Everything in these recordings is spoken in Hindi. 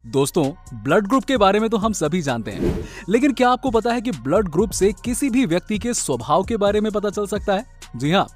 दोस्तों, ब्लड ग्रुप के बारे में तो हम सभी जानते हैं, लेकिन क्या आपको पता है कि ब्लड ग्रुप से किसी भी व्यक्ति के स्वभाव के बारे में पता चल सकता है? जी हाँ,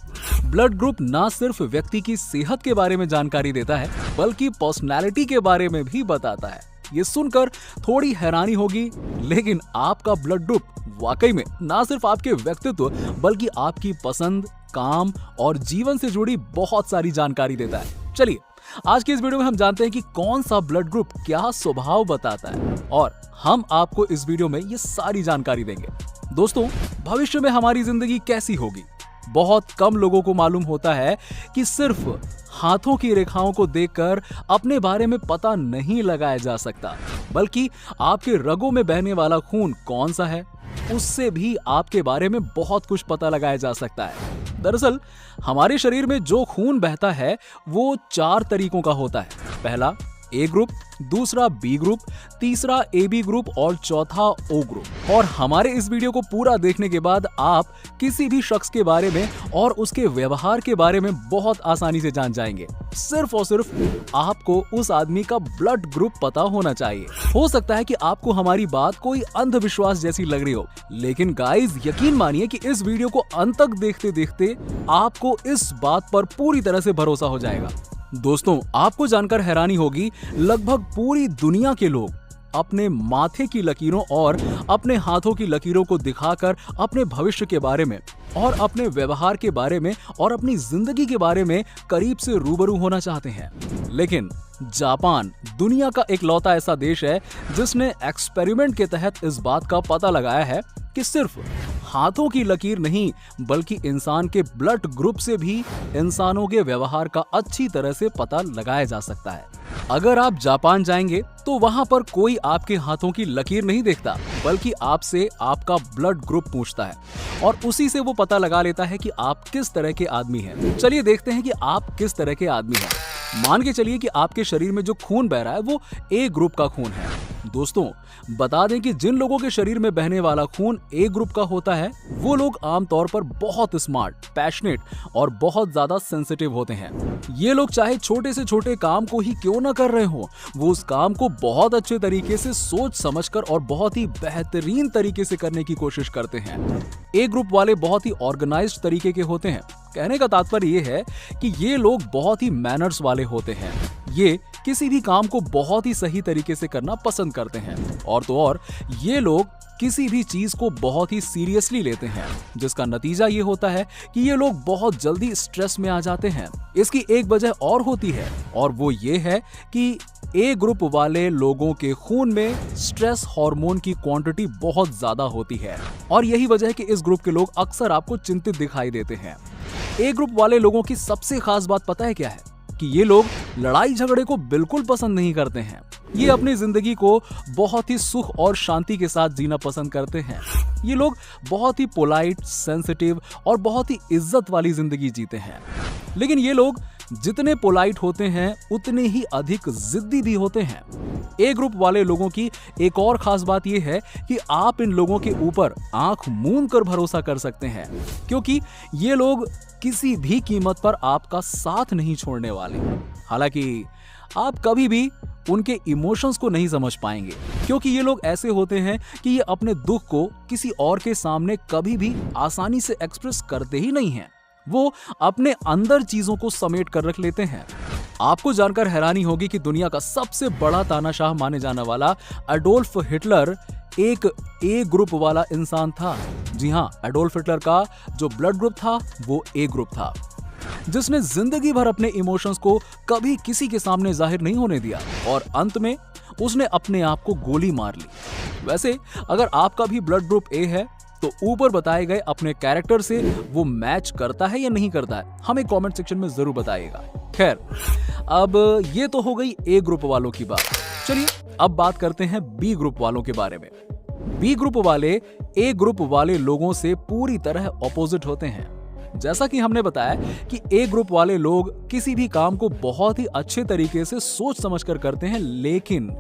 ब्लड ग्रुप ना सिर्फ व्यक्ति की सेहत के बारे में जानकारी देता है, बल्कि पर्सनालिटी के बारे में भी बताता है। ये सुनकर थोड़ी हैरानी होगी, लेकिन आपका ब्लड ग्रुप वाकई में ना सिर्फ आपके व्यक्तित्व, बल्कि आपकी पसंद, काम और जीवन से जुड़ी बहुत सारी जानकारी देता है। चलिए, आज के इस वीडियो में हम जानते हैं कि कौन सा ब्लड ग्रुप क्या स्वभाव बताता है, और हम आपको इस वीडियो में ये सारी जानकारी देंगे। दोस्तों, भविष्य में हमारी जिंदगी कैसी होगी? बहुत कम लोगों को मालूम होता है कि सिर्फ हाथों की रेखाओं को देखकर अपने बारे में पता नहीं लगाया जा सकता, बल्कि आपके रगों में बहने वाला खून कौन सा है, उससे भी आपके बारे में बहुत कुछ पता लगाया जा सकता है। दरअसल हमारे शरीर में जो खून बहता है वो 4 तरीकों का होता है। पहला ए ग्रुप, दूसरा बी ग्रुप, तीसरा AB ग्रुप और चौथा O ग्रुप। और हमारे इस वीडियो को पूरा देखने के बाद आप किसी भी शख्स के बारे में और उसके व्यवहार के बारे में बहुत आसानी से जान जाएंगे। सिर्फ और सिर्फ आपको उस आदमी का ब्लड ग्रुप पता होना चाहिए। हो सकता है कि आपको हमारी बात कोई अंधविश्वास जैसी लग रही हो, लेकिन गाइस, यकीन मानिए कि इस वीडियो को अंत तक देखते देखते आपको इस बात पर पूरी तरह से भरोसा हो जाएगा। दोस्तों, आपको जानकर हैरानी होगी, लगभग पूरी दुनिया के लोग अपने माथे की लकीरों और अपने हाथों की लकीरों को दिखाकर अपने भविष्य के बारे में और अपने व्यवहार के बारे में और अपनी जिंदगी के बारे में करीब से रूबरू होना चाहते हैं। लेकिन जापान दुनिया का इकलौता ऐसा देश है जिसने एक्सपेरिमेंट के तहत इस बात का पता लगाया है कि सिर्फ हाथों की लकीर नहीं, बल्कि इंसान के ब्लड ग्रुप से भी इंसानों के व्यवहार का अच्छी तरह से पता लगाया जा सकता है। अगर आप जापान जाएंगे तो वहां पर कोई आपके हाथों की लकीर नहीं देखता, बल्कि आपसे आपका ब्लड ग्रुप पूछता है और उसी से वो पता लगा लेता है कि आप किस तरह के आदमी हैं। चलिए देखते हैं कि आप किस तरह के आदमी हैं। मान के चलिए कि आपके शरीर में जो खून बह रहा है वो A ग्रुप का खून है। दोस्तों, बता दें कि जिन लोगों के शरीर में बहने वाला खून A ग्रुप का होता है, वो लोग आमतौर पर बहुत स्मार्ट, पैशनेट और बहुत ज्यादा सेंसिटिव होते हैं। ये लोग चाहे छोटे से छोटे काम को ही क्यों ना कर रहे हो, वो उस काम को बहुत अच्छे तरीके से सोच समझकर और बहुत ही बेहतरीन तरीके से करने की कोशिश करते हैं। A ग्रुप वाले बहुत ही ऑर्गेनाइज्ड तरीके के होते हैं। कहने का तात्पर्य ये है कि ये लोग बहुत ही मैनर्स वाले होते हैं। ये किसी भी काम को बहुत ही सही तरीके से करना पसंद करते हैं, और तो और ये लोग किसी भी चीज को बहुत ही सीरियसली लेते हैं, जिसका नतीजा ये होता है कि ये लोग बहुत जल्दी स्ट्रेस में आ जाते हैं। इसकी एक वजह और होती है, और वो ये है कि A ग्रुप वाले लोगों के खून में स्ट्रेस हार्मोन की क्वांटिटी बहुत ज्यादा होती है, और यही वजह है कि इस ग्रुप के लोग अक्सर आपको चिंतित दिखाई देते हैं। A ग्रुप वाले लोगों की सबसे खास बात पता है क्या है? कि ये लोग लड़ाई झगड़े को बिल्कुल पसंद नहीं करते हैं। ये अपनी जिंदगी को बहुत ही सुख और शांति के साथ जीना पसंद करते हैं। ये लोग बहुत ही पोलाइट, सेंसिटिव और बहुत ही इज्जत वाली जिंदगी जीते हैं। लेकिन ये लोग जितने पोलाइट होते हैं, उतने ही अधिक जिद्दी भी होते हैं। A ग्रुप वाले लोगों की एक और खास बात यह है कि आप इन लोगों के ऊपर आंख मूंद कर भरोसा कर सकते हैं, क्योंकि ये लोग किसी भी कीमत पर आपका साथ नहीं छोड़ने वाले। हालांकि आप कभी भी उनके इमोशंस को नहीं समझ पाएंगे, क्योंकि ये लोग ऐसे होते हैं कि ये अपने दुख को किसी और के सामने कभी भी आसानी से एक्सप्रेस करते ही नहीं हैं। वो अपने अंदर चीजों को समेट कर रख लेते हैं। आपको जानकर हैरानी होगी कि दुनिया का सबसे बड़ा तानाशाह माने जाने वाला एडोल्फ हिटलर एक A ग्रुप वाला इंसान था। जी हाँ, एडोल्फ हिटलर का जो ब्लड ग्रुप था वो A ग्रुप था, जिसने जिंदगी भर अपने इमोशंस को कभी किसी के सामने जाहिर नहीं होने दिया, और अंत में उसने अपने आप को गोली मार ली। वैसे अगर आपका भी ब्लड ग्रुप A है तो ऊपर बताए गए अपने कैरेक्टर से वो मैच करता है या नहीं करता है, हमें कमेंट सेक्शन में जरूर बताइएगा। खैर, अब ये तो हो गई A ग्रुप वालों की बात। चलिए अब बात करते हैं B ग्रुप वालों के बारे में। B ग्रुप वाले A ग्रुप वाले लोगों से पूरी तरह ऑपोजिट होते हैं। जैसा कि हमने बताया कि A ग्रुप वाले लोग किसी भी काम को बहुत ही अच्छे तरीके से सोच समझकर करते हैं, लेकिन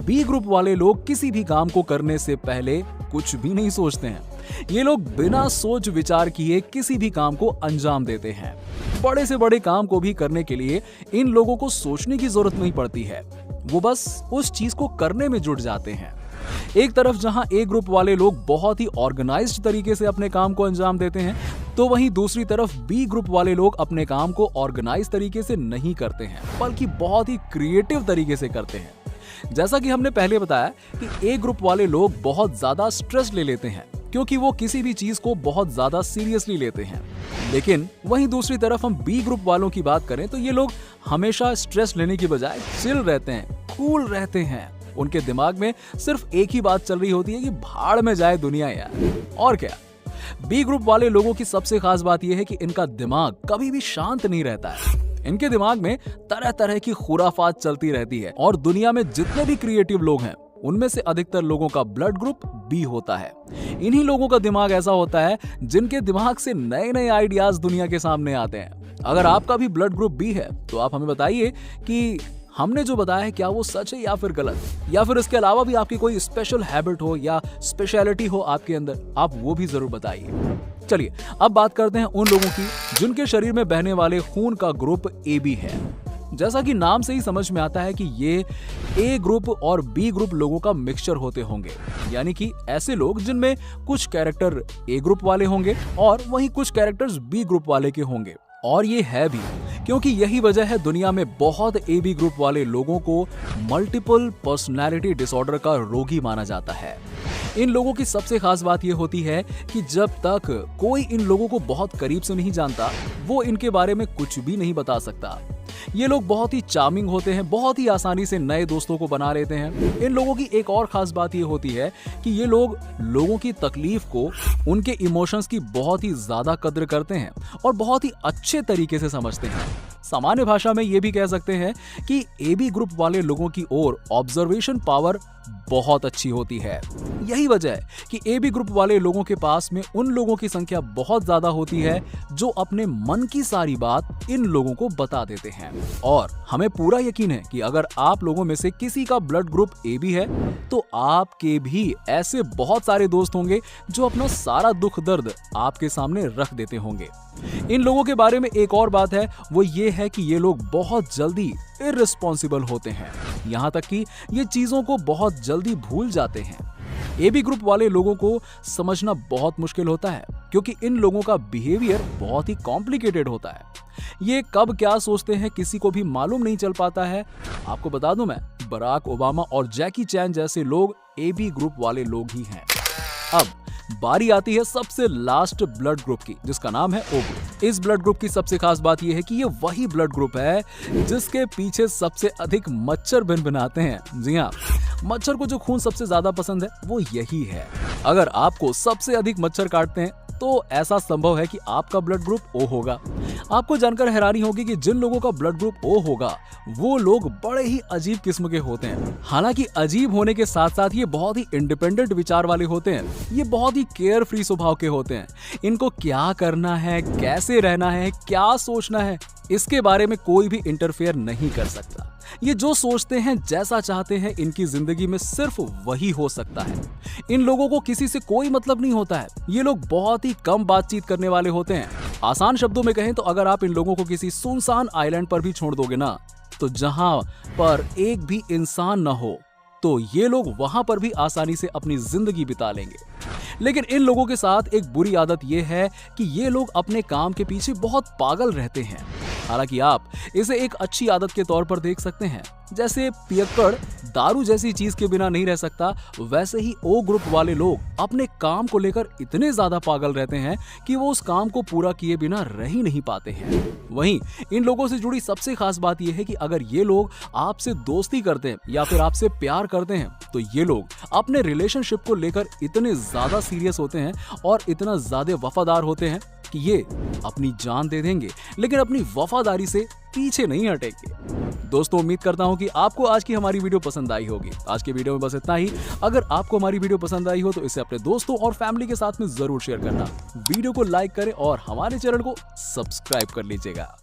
B ग्रुप वाले लोग किसी भी काम को करने से पहले कुछ भी नहीं सोचते हैं। ये लोग बिना सोच विचार किए किसी भी काम को अंजाम देते हैं। बड़े से बड़े काम को भी करने के लिए इन लोगों को सोचने की जरूरत नहीं पड़ती है। वो बस उस चीज को करने में जुट जाते हैं। एक तरफ जहां ए ग्रुप वाले लोग बहुत ही ऑर्गेनाइज्ड तरीके से अपने काम को अंजाम देते हैं, तो वहीं दूसरी तरफ बी ग्रुप वाले लोग अपने काम को ऑर्गेनाइज तरीके से नहीं करते हैं, बल्कि बहुत ही क्रिएटिव तरीके से करते हैं। जैसा कि हमने पहले बताया कि ए ग्रुप वाले लोग बहुत ज्यादा स्ट्रेस ले लेते हैं, क्योंकि वो किसी भी चीज को बहुत ज्यादा सीरियसली लेते हैं। लेकिन वहीं दूसरी तरफ हम बी ग्रुप वालों की बात करें तो ये लोग हमेशा स्ट्रेस लेने की बजाय चिल रहते हैं, कूल रहते हैं। उनके दिमाग में सिर्फ एक ही बात चल रही होती है कि भाड़ में जाए दुनिया यार। और क्या, बी ग्रुप वाले लोगों की सबसे खास बात यह है कि इनका दिमाग कभी भी शांत नहीं रहता है। इनके दिमाग में तरह तरह की खुराफात चलती रहती है और दुनिया में जितने भी क्रिएटिव लोग हैं उनमें से अधिकतर लोगों का ब्लड ग्रुप बी होता है। इन्हीं लोगों का दिमाग ऐसा होता है जिनके दिमाग से नए नए आइडियाज दुनिया के सामने आते हैं। अगर आपका भी ब्लड ग्रुप बी है तो आप हमें बताइए कि हमने जो बताया है क्या वो सच है या फिर गलत, या फिर इसके अलावा भी आपकी कोई स्पेशल हैबिट हो या स्पेशलिटी हो आपके अंदर, आप वो भी जरूर बताइए। चलिए अब बात करते हैं उन लोगों की जिनके शरीर में बहने वाले खून का ग्रुप ए बी है। जैसा कि नाम से ही समझ में आता है कि ये ए ग्रुप और बी ग्रुप लोगों का मिक्सचर होते होंगे, यानी कि ऐसे लोग जिनमें कुछ कैरेक्टर ए ग्रुप वाले होंगे और वहीं कुछ कैरेक्टर्स बी ग्रुप वाले के होंगे। और ये है भी क्योंकि यही वजह है दुनिया में बहुत ए बी ग्रुप वाले लोगों को मल्टीपल पर्सनैलिटी डिसऑर्डर का रोगी माना जाता है। इन लोगों की सबसे खास बात यह होती है कि जब तक कोई इन लोगों को बहुत करीब से नहीं जानता, वो इनके बारे में कुछ भी नहीं बता सकता। ये लोग बहुत ही चार्मिंग होते हैं, बहुत ही आसानी से नए दोस्तों को बना लेते हैं। इन लोगों की एक और खास बात ये होती है कि ये लोग लोगों की तकलीफ को, उनके इमोशंस की बहुत ही ज्यादा कद्र करते हैं और बहुत ही अच्छे तरीके से समझते हैं। सामान्य भाषा में ये भी कह सकते हैं कि ए बी ग्रुप वाले लोगों की ओर ऑब्जर्वेशन पावर बहुत अच्छी होती है। यही वजह है कि ए बी ग्रुप वाले लोगों के पास में उन लोगों की संख्या बहुत ज्यादा होती है जो अपने मन की सारी बात इन लोगों को बता देते हैं। और हमें पूरा यकीन है कि अगर आप लोगों में से किसी का ब्लड ग्रुप ए बी है तो आपके भी ऐसे बहुत सारे दोस्त होंगे जो अपना सारा दुख दर्द आपके सामने रख देते होंगे। इन लोगों के बारे में एक और बात है, वो ये है कि ये लोग बहुत जल्दी इररिस्पॉन्सिबल होते हैं, यहाँ तक कि ये चीजों को बहुत जल्दी भूल जाते हैं। ए बी ग्रुप वाले लोगों को समझना बहुत मुश्किल होता है क्योंकि इन लोगों का बिहेवियर बहुत ही कॉम्प्लिकेटेड होता है। ये कब क्या सोचते हैं किसी को भी मालूम नहीं चल पाता है। आपको बता दूं, मैं बराक ओबामा और जैकी चैन जैसे लोग ए बी ग्रुप वाले लोग ही हैं। अब बारी आती है सबसे लास्ट ब्लड ग्रुप की, जिसका नाम है ओ ग्रुप। इस ब्लड ग्रुप की सबसे खास बात यह है कि ये वही ब्लड ग्रुप है जिसके पीछे सबसे अधिक मच्छर भिनभिनाते हैं। जी हाँ, मच्छर को जो खून सबसे ज्यादा पसंद है वो यही है। अगर आपको सबसे अधिक मच्छर काटते हैं तो ऐसा संभव है कि आपका ब्लड ग्रुप ओ होगा। आपको जानकर हैरानी होगी कि जिन लोगों का ब्लड ग्रुप ओ होगा वो लोग बड़े ही अजीब किस्म के होते हैं। हालांकि अजीब होने के साथ साथ ये बहुत ही इंडिपेंडेंट विचार वाले होते हैं। ये बहुत ही केयर फ्री स्वभाव के होते हैं। इनको क्या करना है, कैसे रहना है, क्या सोचना है, इसके बारे में कोई भी इंटरफेयर नहीं कर सकता। ये जो सोचते हैं, जैसा चाहते हैं, इनकी जिंदगी में सिर्फ वही हो सकता है। इन लोगों को किसी से कोई मतलब नहीं होता है। ये लोग बहुत ही कम बातचीत करने वाले होते हैं। आसान शब्दों में कहें तो अगर आप इन लोगों को किसी सुनसान आइलैंड पर भी छोड़ दोगे ना, तो जहां पर एक भी इंसान न हो, तो ये लोग वहां पर भी आसानी से अपनी जिंदगी बिता लेंगे। लेकिन इन लोगों के साथ एक बुरी आदत ये है कि ये लोग अपने काम के पीछे बहुत पागल रहते हैं। हालांकि आप इसे एक अच्छी आदत के तौर पर देख सकते हैं। जैसे पियक्कड़ दारू जैसी चीज के बिना नहीं रह सकता, वैसे ही ओ ग्रुप वाले लोग अपने काम को लेकर इतने ज्यादा पागल रहते हैं कि वो उस काम को पूरा किए बिना रह ही नहीं पाते हैं। वहीं इन लोगों से जुड़ी सबसे खास बात यह है कि अगर ये लोग आपसे दोस्ती करते हैं या फिर आपसे प्यार करते हैं तो ये लोग अपने रिलेशनशिप को लेकर इतने ज्यादा सीरियस होते हैं और इतना ज्यादा वफादार होते हैं कि ये अपनी जान दे देंगे लेकिन अपनी वफादारी से पीछे नहीं हटेंगे। दोस्तों, उम्मीद करता हूं कि आपको आज की हमारी वीडियो पसंद आई होगी। आज के वीडियो में बस इतना ही। अगर आपको हमारी वीडियो पसंद आई हो तो इसे अपने दोस्तों और फैमिली के साथ में जरूर शेयर करना। वीडियो को लाइक करें और हमारे चैनल को सब्सक्राइब कर लीजिएगा।